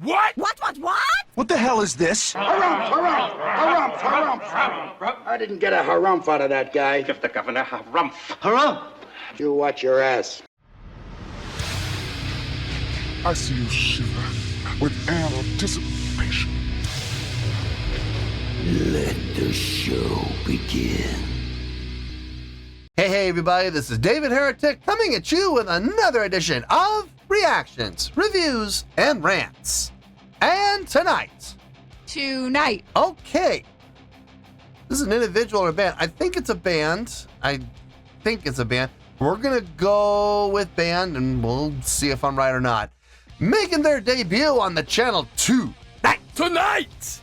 What? What? What the hell is this? Harumph. I didn't get a harumph out of that guy. Give the governor harumph. Harumph! You watch your ass. I see you shiver with anticipation. Let the show begin. Hey everybody, this is David Heretic coming at you with another edition of Reactions, Reviews, and Rants. And tonight, okay, this is an individual or a band. I think it's a band. We're gonna go with band and we'll see if I'm right or not. Making their debut on the channel tonight,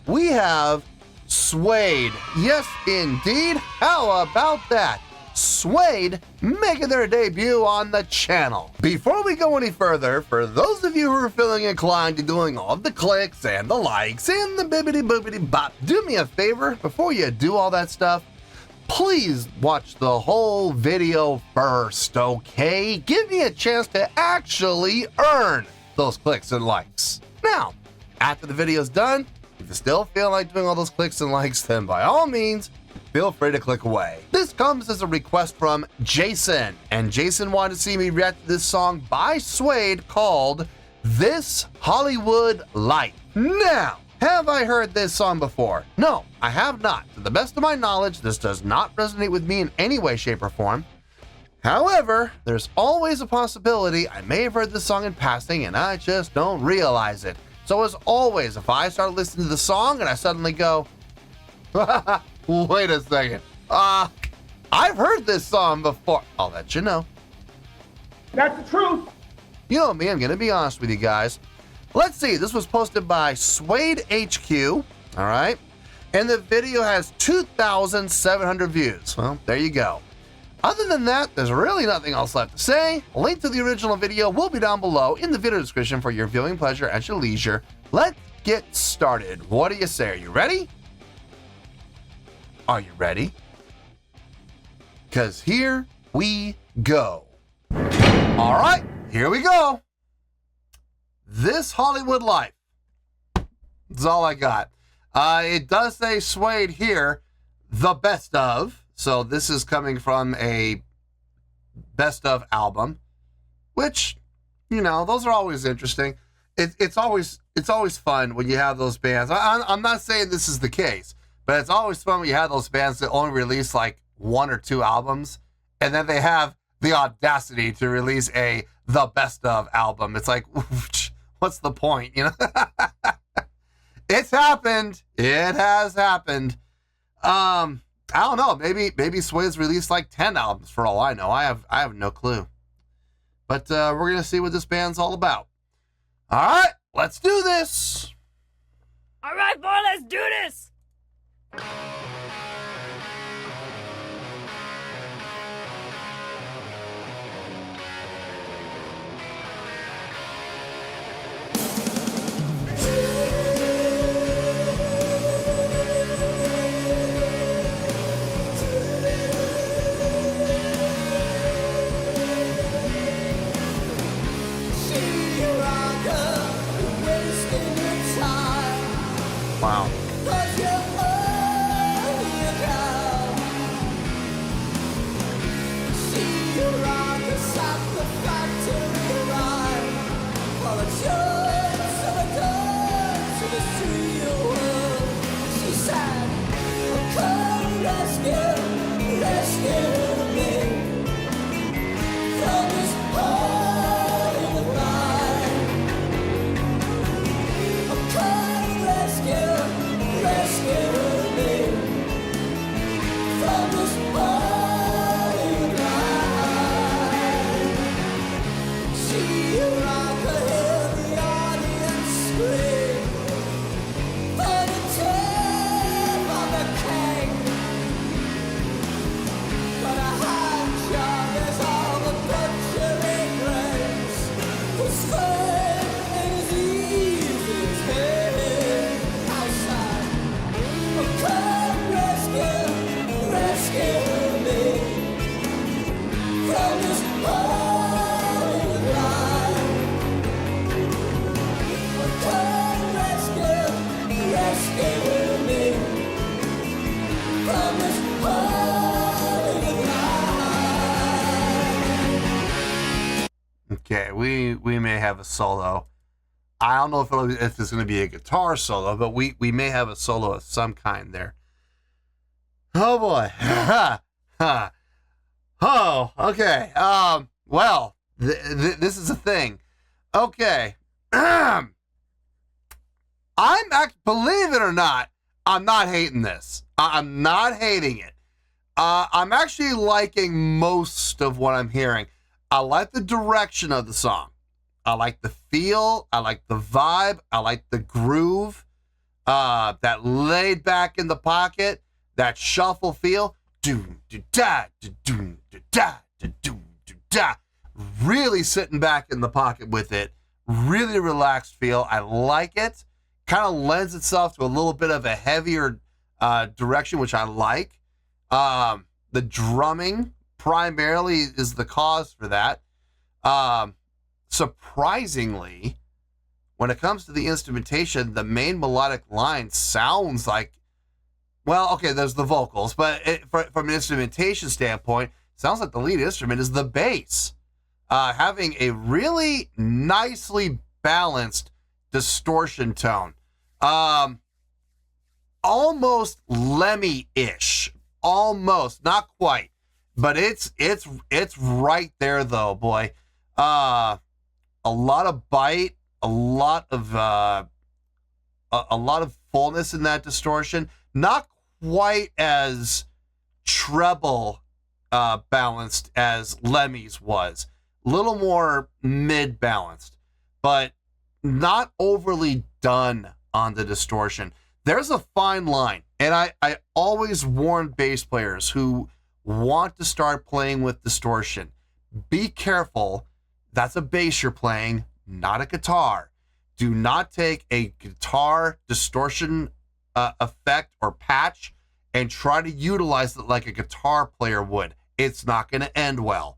we have Suede. Yes, indeed. How about that? Suede making their debut on the channel. Before we go any further, for those of you who are feeling inclined to doing all of the clicks and the likes and the bibbity boobity bop, do me a favor before you do all that stuff. Please watch the whole video first, okay? Give me a chance to actually earn those clicks and likes. Now, after the video's done, if you still feel like doing all those clicks and likes, then by all means, feel free to click away. This comes as a request from Jason, and Jason wanted to see me react to this song by Suede called This Hollywood Life. Now, have I heard this song before? No, I have not. To the best of my knowledge, this does not resonate with me in any way, shape, or form. However, there's always a possibility I may have heard this song in passing and I just don't realize it. So as always, if I start listening to the song and I suddenly go, wait a second, I've heard this song before, I'll let you know. That's the truth. You know me, I'm gonna be honest with you guys. Let's see, this was posted by Suede HQ, all right? And the video has 2,700 views. Well, there you go. Other than that, there's really nothing else left to say. A link to the original video will be down below in the video description for your viewing pleasure at your leisure. Let's get started. What do you say? Are you ready? Are you ready? Because here we go. All right, here we go. This Hollywood Life. That's all I got. It does say Suede here, the best of. So this is coming from a best of album, which, you know, those are always interesting. It's always fun when you have those bands. I'm not saying this is the case, but it's always fun when you have those bands that only release like 1 or 2 albums, and then they have the audacity to release the best of album. It's like, what's the point, you know? It's happened. It has happened. I don't know. Maybe Suede's released like 10 albums for all I know. I have no clue. But we're gonna see what this band's all about. All right, let's do this. All right, boy, let's do this. Wow. Okay, we may have a solo. I don't know if it's going to be a guitar solo, but we may have a solo of some kind there. Oh boy. Oh, okay. Well, this is a thing. Okay. Believe it or not, I'm not hating this. I'm not hating it. I'm actually liking most of what I'm hearing. I like the direction of the song. I like the feel. I like the vibe. I like the groove. That laid back in the pocket, that shuffle feel. Doom, do da, doom, do da, doom, do da. Really sitting back in the pocket with it. Really relaxed feel. I like it. Kind of lends itself to a little bit of a heavier direction, which I like. The drumming primarily is the cause for that. Surprisingly, when it comes to the instrumentation, the main melodic line sounds like, well, okay, there's the vocals, but from an instrumentation standpoint, sounds like the lead instrument is the bass. Having a really nicely balanced distortion tone. Almost Lemmy-ish. Almost, not quite, but it's right there though, boy. A lot of bite, a lot of fullness in that distortion. Not quite as treble balanced as Lemmy's was. A little more mid-balanced, but not overly done on the distortion. There's a fine line, and I always warn bass players who want to start playing with distortion. Be careful. That's a bass you're playing, not a guitar. Do not take a guitar distortion effect or patch and try to utilize it like a guitar player would. It's not going to end well.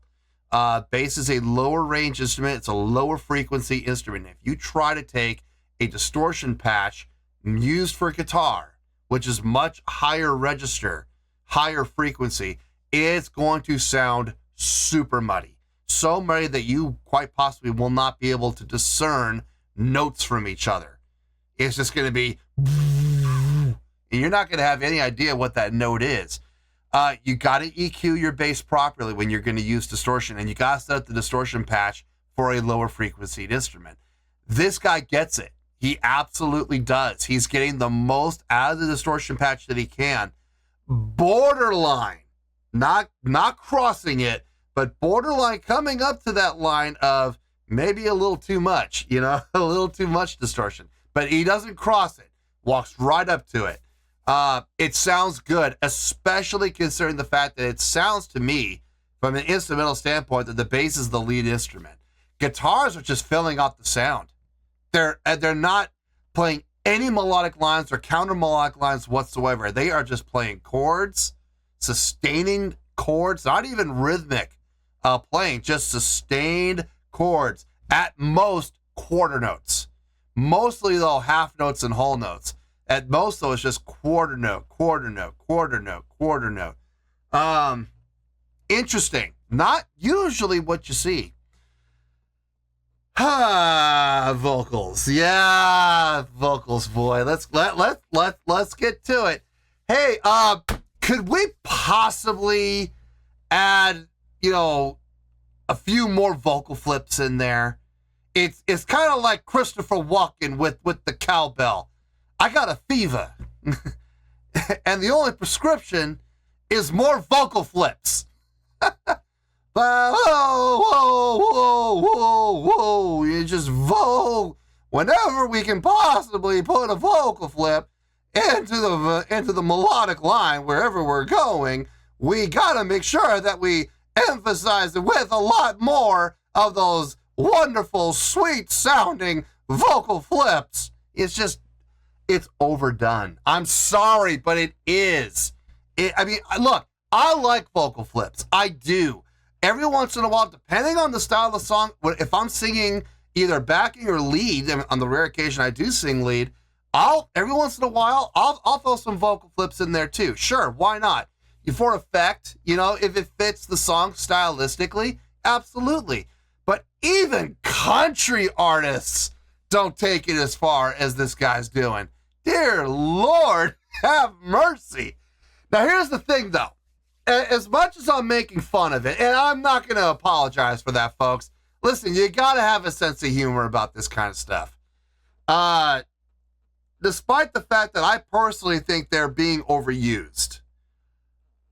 Bass is a lower range instrument. It's a lower frequency instrument. If you try to take a distortion patch used for guitar, which is much higher register, higher frequency, it's going to sound super muddy. So muddy that you quite possibly will not be able to discern notes from each other. It's just going to be, and you're not going to have any idea what that note is. You got to EQ your bass properly when you're going to use distortion, and you got to set up the distortion patch for a lower frequency instrument. This guy gets it. He absolutely does. He's getting the most out of the distortion patch that he can. Borderline, not crossing it, but borderline coming up to that line of maybe a little too much, a little too much distortion. But he doesn't cross it, walks right up to it. It sounds good, especially considering the fact that it sounds to me, from an instrumental standpoint, that the bass is the lead instrument. Guitars are just filling out the sound. They're not playing any melodic lines or counter melodic lines whatsoever. They are just playing chords, sustaining chords, not even rhythmic playing, just sustained chords. At most, quarter notes. Mostly, though, half notes and whole notes. At most, though, it's just quarter note, quarter note, quarter note, quarter note. Interesting. Not usually what you see. Vocals. Yeah, vocals, boy. Let's get to it. Hey, could we possibly add, a few more vocal flips in there? It's kind of like Christopher Walken with the cowbell. I got a fever. And the only prescription is more vocal flips. Whoa, whoa, whoa, whoa, whoa. You just vote. Whenever we can possibly put a vocal flip into the melodic line, wherever we're going, we got to make sure that we emphasize it with a lot more of those wonderful, sweet-sounding vocal flips. It's overdone. I'm sorry, but it is. Look, I like vocal flips. I do. Every once in a while, depending on the style of the song, if I'm singing either backing or lead, and on the rare occasion I do sing lead, every once in a while, I'll throw some vocal flips in there too. Sure, why not? For effect, if it fits the song stylistically, absolutely. But even country artists don't take it as far as this guy's doing. Dear Lord, have mercy. Now, here's the thing, though. As much as I'm making fun of it, and I'm not going to apologize for that, folks. Listen, you got to have a sense of humor about this kind of stuff. Despite the fact that I personally think they're being overused,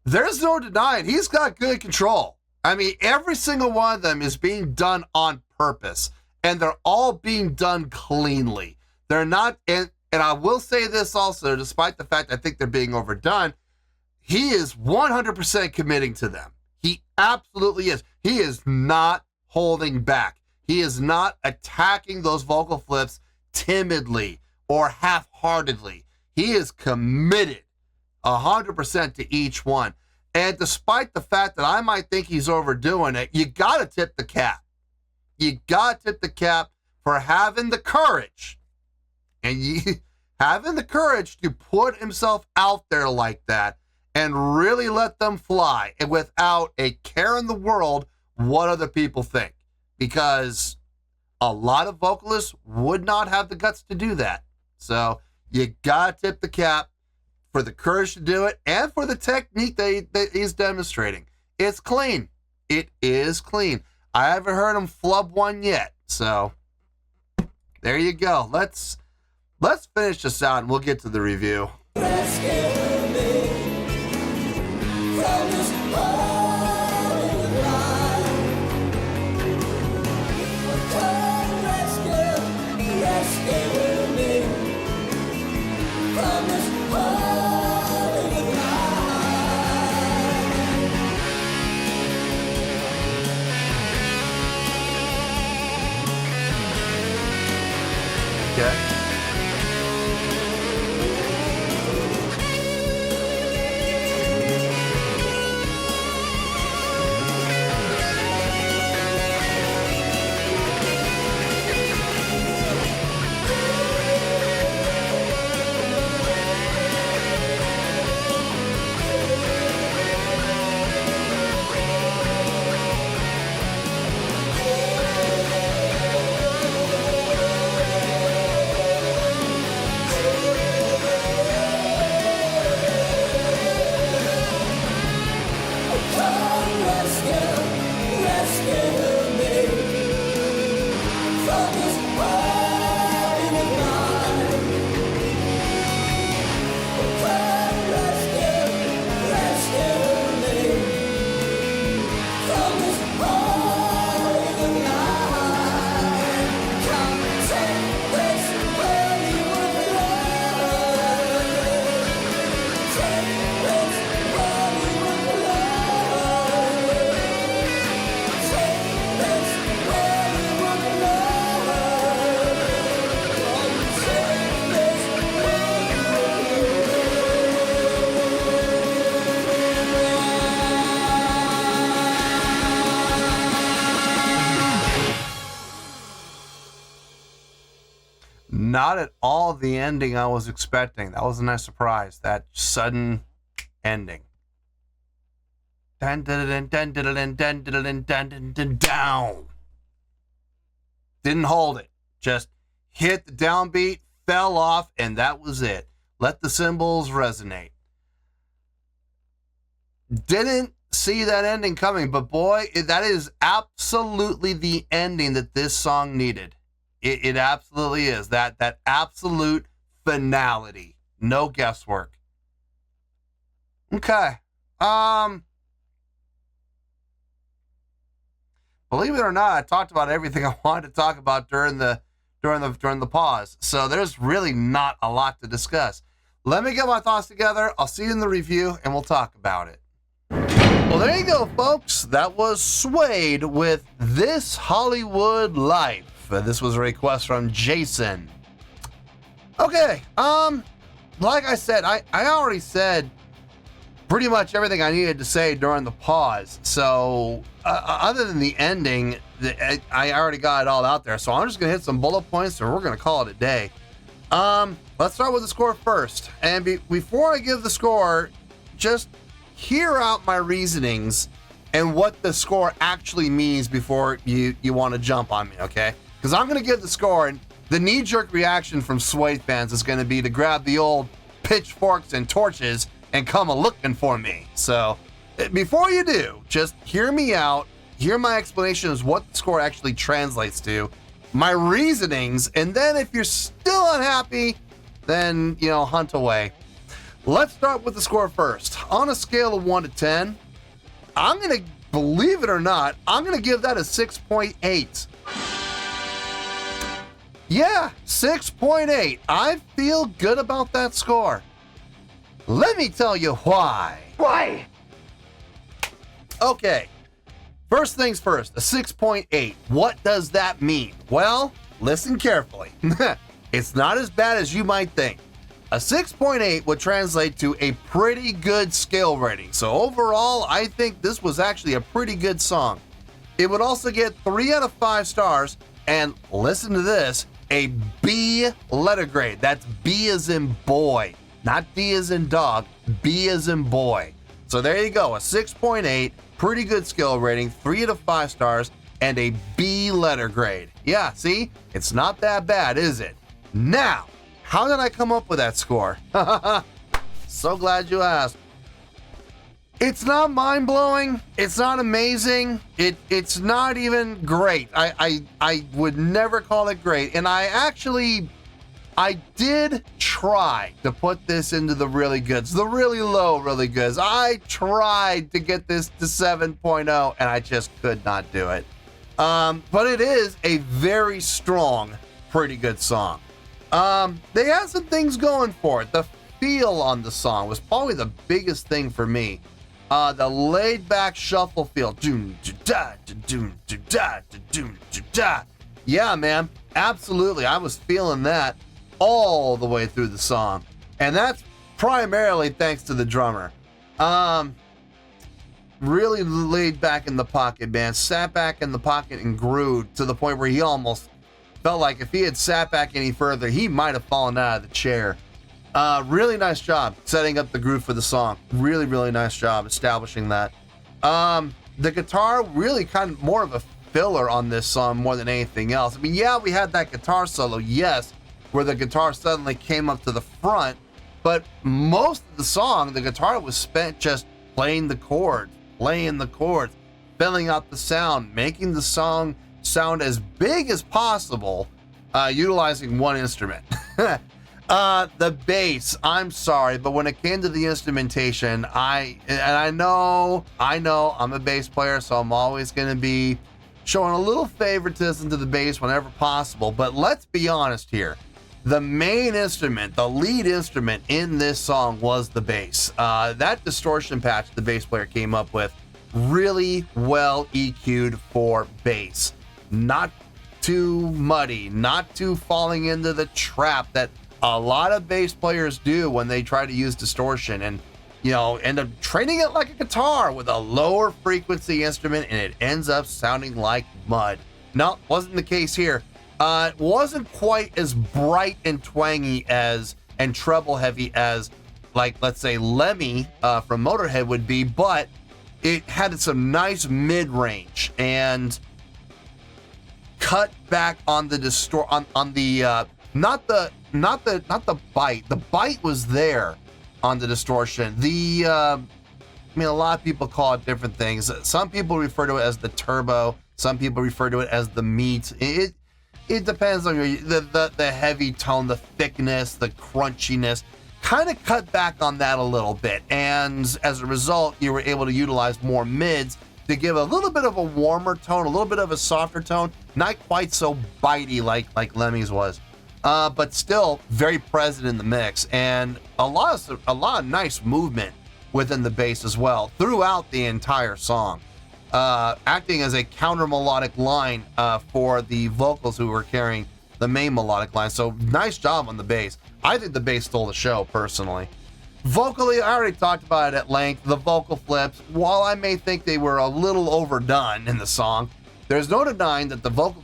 there's no denying he's got good control. I mean, every single one of them is being done on purpose, and they're all being done cleanly. They're not, and I will say this also, despite the fact I think they're being overdone, he is 100% committing to them. He absolutely is. He is not holding back. He is not attacking those vocal flips timidly or half-heartedly. He is committed 100% to each one. And despite the fact that I might think he's overdoing it, you got to tip the cap. You got to tip the cap for having the courage. And having the courage to put himself out there like that and really let them fly, and without a care in the world what other people think. Because a lot of vocalists would not have the guts to do that. So you got to tip the cap for the courage to do it and for the technique that he's demonstrating. It's clean. It is clean. I haven't heard him flub one yet. So there you go. Let's finish this out and we'll get to the review. Okay. Not at all the ending I was expecting. That was a nice surprise. That sudden ending. Down. Didn't hold it. Just hit the downbeat, fell off, and that was it. Let the cymbals resonate. Didn't see that ending coming, but boy, that is absolutely the ending that this song needed. It absolutely is. That absolute finality. No guesswork. Okay. Believe it or not, I talked about everything I wanted to talk about during the pause. So there's really not a lot to discuss. Let me get my thoughts together. I'll see you in the review and we'll talk about it. Well, there you go, folks. That was Suede with This Hollywood Life. This was a request from Jason. Okay, like I said, I already said pretty much everything I needed to say during the pause. So, other than the ending, I already got it all out there. So I'm just gonna hit some bullet points and we're gonna call it a day. Let's start with the score first. And before I give the score, just hear out my reasonings and what the score actually means before you want to jump on me, okay? Because I'm going to give the score, and the knee-jerk reaction from Suede fans is going to be to grab the old pitchforks and torches and come a-looking for me. So before you do, just hear me out, hear my explanation of what the score actually translates to, my reasonings, and then if you're still unhappy, then, hunt away. Let's start with the score first. On a scale of 1 to 10, I'm going to, believe it or not, I'm going to give that a 6.8. Yeah, 6.8. I feel good about that score. Let me tell you why. Why? Okay, first things first, a 6.8. What does that mean? Well, listen carefully. It's not as bad as you might think. A 6.8 would translate to a pretty good scale rating. So overall, I think this was actually a pretty good song. It would also get 3 out of 5 stars, and listen to this, a B letter grade. That's B as in boy, not D as in dog, B as in boy. So there you go, a 6.8, pretty good skill rating, 3 out of 5 stars, and a B letter grade. Yeah, see, it's not that bad, is it? Now, how did I come up with that score? So glad you asked. It's not mind-blowing. It's not amazing. It's not even great. I would never call it great. And I did try to put this into the really goods, the really low really goods. I tried to get this to 7.0 and I just could not do it. But it is a very strong, pretty good song. They had some things going for it. The feel on the song was probably the biggest thing for me. The laid back shuffle feel. Yeah, man, absolutely. I was feeling that all the way through the song. And that's primarily thanks to the drummer. Really laid back in the pocket, man. Sat back in the pocket and grew to the point where he almost felt like if he had sat back any further, he might have fallen out of the chair. Really nice job setting up the groove for the song. Really, really nice job establishing that. The guitar really kind of more of a filler on this song more than anything else. I mean, yeah, we had that guitar solo, yes, where the guitar suddenly came up to the front, but most of the song, the guitar was spent just playing the chords, filling out the sound, making the song sound as big as possible, utilizing one instrument. The bass, I'm sorry, but when it came to the instrumentation, I know I'm a bass player, so I'm always going to be showing a little favoritism to the bass whenever possible, but let's be honest here. The main instrument, the lead instrument in this song was the bass. That distortion patch the bass player came up with, really well EQ'd for bass. Not too muddy, not too falling into the trap that a lot of bass players do when they try to use distortion and, end up treating it like a guitar with a lower frequency instrument and it ends up sounding like mud. No, wasn't the case here. It wasn't quite as bright and twangy and treble heavy as, like, let's say Lemmy from Motorhead would be, but it had some nice mid-range and cut back on the not the bite. The bite was there on the distortion. A lot of people call it different things. Some people refer to it as the turbo. Some people refer to it as the meat. It depends on the heavy tone, the thickness, the crunchiness. Kind of cut back on that a little bit, and as a result, you were able to utilize more mids to give a little bit of a warmer tone, a little bit of a softer tone, not quite so bitey like Lemmy's was, but still very present in the mix, and a lot of nice movement within the bass as well throughout the entire song, acting as a counter melodic line for the vocals who were carrying the main melodic line. So nice job on the bass. I think the bass stole the show personally. Vocally, I already talked about it at length. The vocal flips, while I may think they were a little overdone in the song, there's no denying that the vocal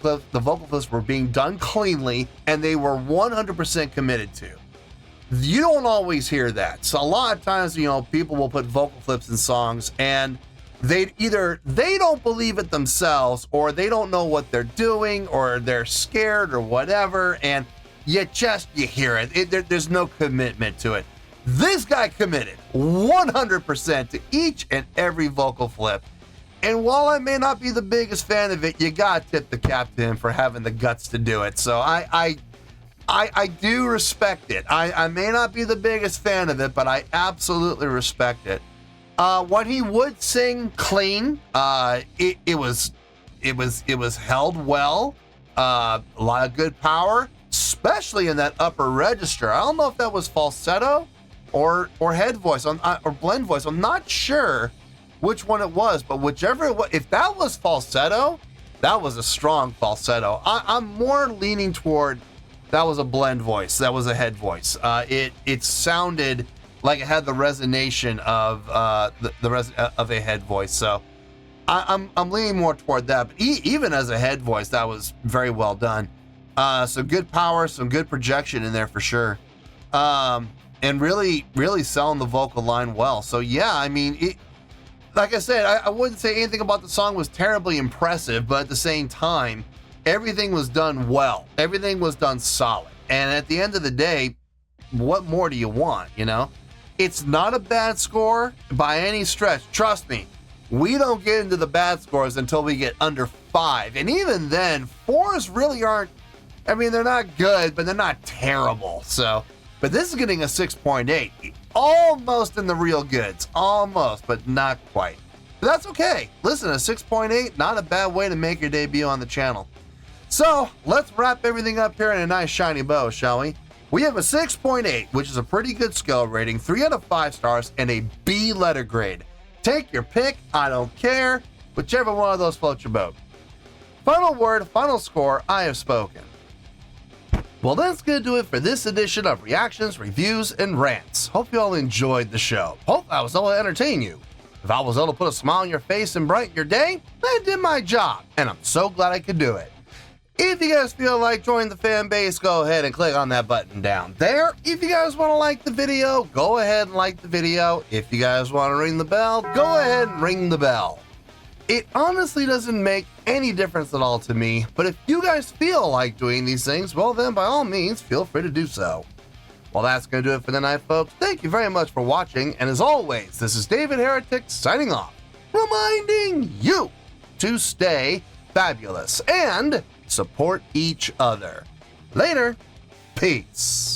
flips were being done cleanly and they were 100% committed to. You don't always hear that. So a lot of times, people will put vocal flips in songs and they don't believe it themselves, or they don't know what they're doing, or they're scared or whatever, and you hear it. There's no commitment to it. This guy committed 100% to each and every vocal flip. And while I may not be the biggest fan of it, you gotta tip the cap to him for having the guts to do it. So I do respect it. I may not be the biggest fan of it, but I absolutely respect it. When he would sing clean, it was held well. A lot of good power, especially in that upper register. I don't know if that was falsetto or head voice or blend voice. I'm not sure which one it was, but whichever it was, if that was falsetto, that was a strong falsetto. I'm more leaning toward that was a blend voice, that was a head voice. It sounded like it had the resonation of of a head voice. So I'm leaning more toward that. But even as a head voice, that was very well done. Some good power, some good projection in there for sure. And really selling the vocal line well. So yeah, I mean, like I said, I wouldn't say anything about the song was terribly impressive, but at the same time, everything was done well. Everything was done solid. And at the end of the day, what more do you want, you know? It's not a bad score by any stretch. Trust me, we don't get into the bad scores until we get under 5. And even then, 4s really aren't, I mean, they're not good, but they're not terrible. So, but this is getting a 6.8. Almost in the real goods. Almost, but not quite. But that's okay. Listen, a 6.8, not a bad way to make your debut on the channel. So, let's wrap everything up here in a nice shiny bow, shall we? We have a 6.8, which is a pretty good skill rating, 3 out of 5 stars, and a B letter grade. Take your pick, I don't care. Whichever one of those floats your boat. Final word, final score, I have spoken. Well, that's going to do it for this edition of Reactions, Reviews, and Rants. Hope you all enjoyed the show. Hope I was able to entertain you. If I was able to put a smile on your face and brighten your day, I did my job, and I'm so glad I could do it. If you guys feel like joining the fan base, go ahead and click on that button down there. If you guys want to like the video, go ahead and like the video. If you guys want to ring the bell, go ahead and ring the bell. It honestly doesn't make any difference at all to me, but if you guys feel like doing these things, well then by all means, feel free to do so. Well, that's going to do it for the night, folks. Thank you very much for watching, and as always, this is David Heretic signing off, reminding you to stay fabulous and support each other. Later. Peace.